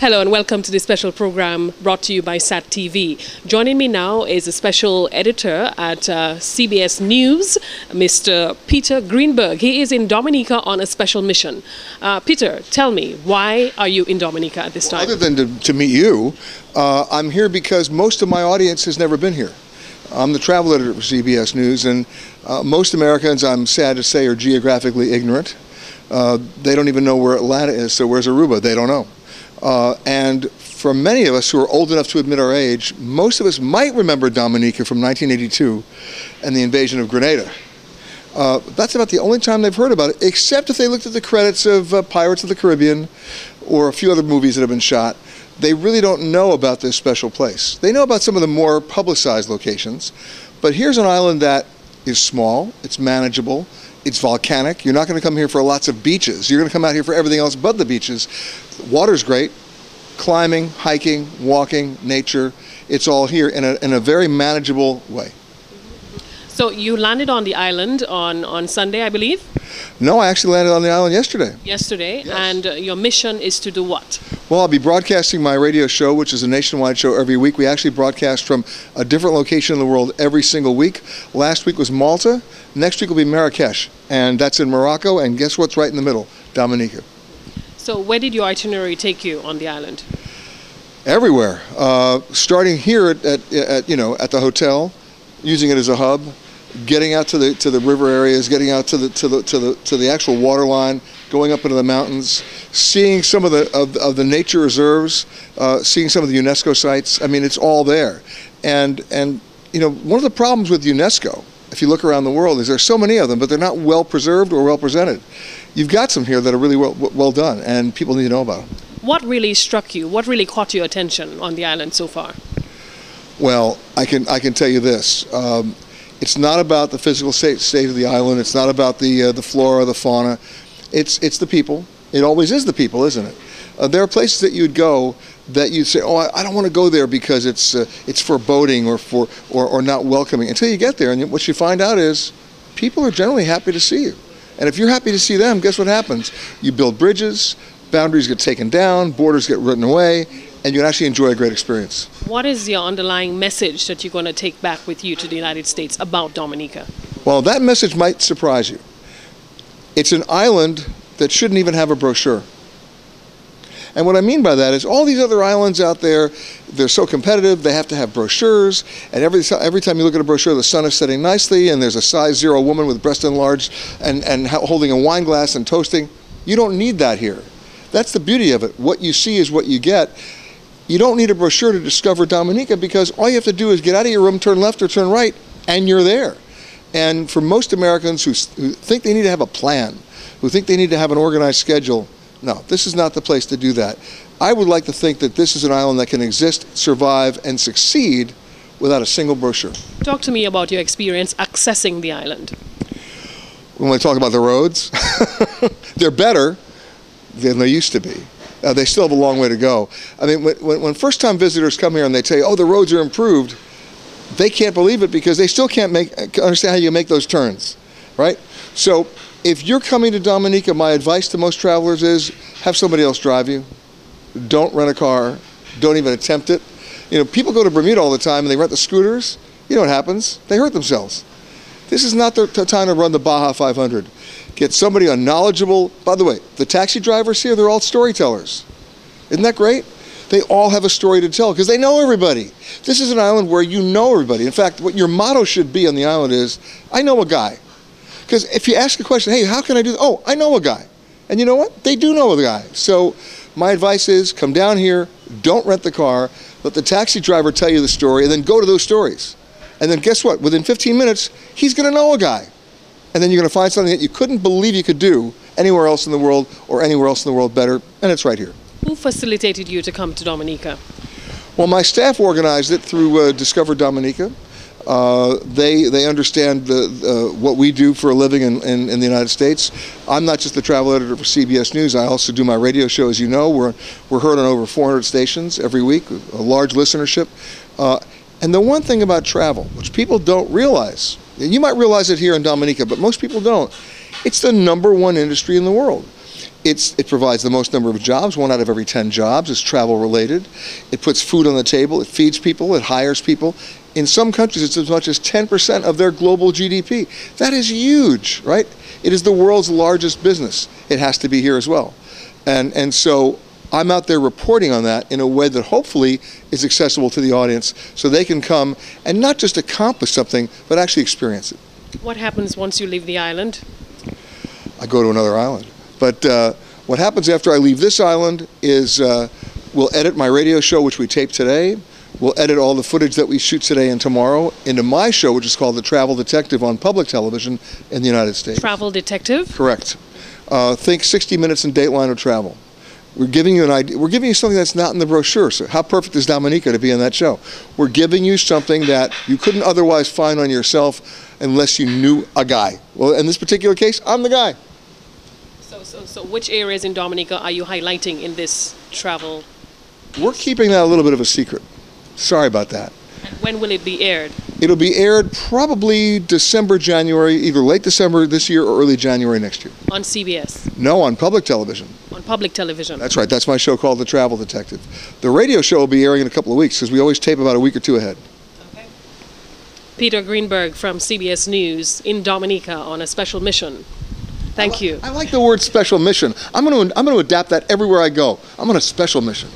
Hello and welcome to this special program brought to you by SAT TV. Joining me now is a special editor at CBS News, Mr. Peter Greenberg. He is in Dominica on a special mission. Peter, tell me, why are you in Dominica at this time? Other than to meet you, I'm here because most of my audience has never been here. I'm the travel editor for CBS News, and most Americans, I'm sad to say, are geographically ignorant. They don't even know where Atlanta is, so where's Aruba? They don't know. And for many of us who are old enough to admit our age, most of us might remember Dominica from 1982 and the invasion of Grenada. That's about the only time they've heard about it, except if they looked at the credits of Pirates of the Caribbean or a few other movies that have been shot. They really don't know about this special place. They know about some of the more publicized locations, but here's an island that is small, it's manageable, it's volcanic. You're not going to come here for lots of beaches. You're going to come out here for everything else but the beaches. Water's great. Climbing, hiking, walking, nature, it's all here in a very manageable way. So you landed on the island on Sunday, I believe? No, I actually landed on the island yesterday. Yesterday, yes. And your mission is to do what? Well, I'll be broadcasting my radio show, which is a nationwide show every week. We actually broadcast from a different location in the world every single week. Last week was Malta. Next week will be Marrakesh, and that's in Morocco. And guess what's right in the middle? Dominica. So where did your itinerary take you on the island? Everywhere. Starting here at the hotel, using it as a hub, getting out to the river areas, getting out to the actual water line, going up into the mountains, seeing some of the nature reserves, seeing some of the UNESCO sites. I mean, it's all there. And one of the problems with UNESCO, if you look around the world, is there's so many of them, but they're not well preserved or well presented. You've got some here that are really well done, and people need to know about them. What really struck you? What really caught your attention on the island so far? Well, I can tell you this. It's not about the physical state of the island. It's not about the flora, the fauna. It's the people. It always is the people, isn't it? There are places that you'd go that you'd say, "Oh, I don't want to go there because it's foreboding or not welcoming." Until you get there, and what you find out is people are generally happy to see you. And if you're happy to see them, guess what happens? You build bridges, boundaries get taken down, borders get written away, and you can actually enjoy a great experience. What is your underlying message that you're going to take back with you to the United States about Dominica? Well, that message might surprise you. It's an island that shouldn't even have a brochure. And what I mean by that is all these other islands out there, they're so competitive, they have to have brochures, and every time you look at a brochure, the sun is setting nicely, and there's a size 0 woman with breast enlarged and holding a wine glass and toasting. You don't need that here. That's the beauty of it. What you see is what you get. You don't need a brochure to discover Dominica because all you have to do is get out of your room, turn left or turn right, and you're there. And for most Americans who think they need to have a plan, who think they need to have an organized schedule, no, this is not the place to do that. I would like to think that this is an island that can exist, survive, and succeed without a single brochure. Talk to me about your experience accessing the island. When we talk about the roads, they're better than they used to be. They still have a long way to go. I mean, when first-time visitors come here and they tell you, "Oh, the roads are improved," they can't believe it because they still can't understand how you make those turns, right? So if you're coming to Dominica, my advice to most travelers is have somebody else drive you. Don't rent a car. Don't even attempt it. People go to Bermuda all the time and they rent the scooters. You know what happens? They hurt themselves. This is not the time to run the Baja 500. Get somebody knowledgeable. By the way, the taxi drivers here, they're all storytellers. Isn't that great? They all have a story to tell because they know everybody. This is an island where you know everybody. In fact, what your motto should be on the island is, "I know a guy." Because if you ask a question, "Hey, how can I do that?" "Oh, I know a guy." And you know what? They do know a guy. So my advice is come down here, don't rent the car, let the taxi driver tell you the story, and then go to those stories. And then guess what? Within 15 minutes, he's going to know a guy. And then you're going to find something that you couldn't believe you could do anywhere else in the world or anywhere else in the world better, and it's right here. Who facilitated you to come to Dominica? Well, my staff organized it through Discover Dominica. They understand what we do for a living in the United States. I'm not just the travel editor for CBS News. I also do my radio show, as you know. We're heard on over 400 stations every week, a large listenership. And the one thing about travel, which people don't realize, you might realize it here in Dominica, but most people don't, it's the #1 industry in the world. It provides the most number of jobs. 1 out of every 10 jobs is travel related. It puts food on the table. It feeds people. It hires people. In some countries, it's as much as 10% of their global GDP. That is huge, right? It is the world's largest business. It has to be here as well. And so I'm out there reporting on that in a way that hopefully is accessible to the audience so they can come and not just accomplish something, but actually experience it. What happens once you leave the island? I go to another island. But what happens after I leave this island is we'll edit my radio show, which we taped today. We'll edit all the footage that we shoot today and tomorrow into my show, which is called The Travel Detective on public television in the United States. Travel Detective? Correct. Think 60 minutes in Dateline of travel. We're giving you an idea. We're giving you something that's not in the brochure. So how perfect is Dominica to be on that show? We're giving you something that you couldn't otherwise find on yourself unless you knew a guy. Well, in this particular case, I'm the guy. So which areas in Dominica are you highlighting in this travel? We're keeping that a little bit of a secret. Sorry about that. And when will it be aired? It'll be aired probably December, January, either late December this year or early January next year. On CBS? No, on public television. On public television? That's right. That's my show called The Travel Detective. The radio show will be airing in a couple of weeks because we always tape about a week or two ahead. Okay. Peter Greenberg from CBS News in Dominica on a special mission. Thank you. I like the word special mission. I'm going to adapt that everywhere I go. I'm on a special mission.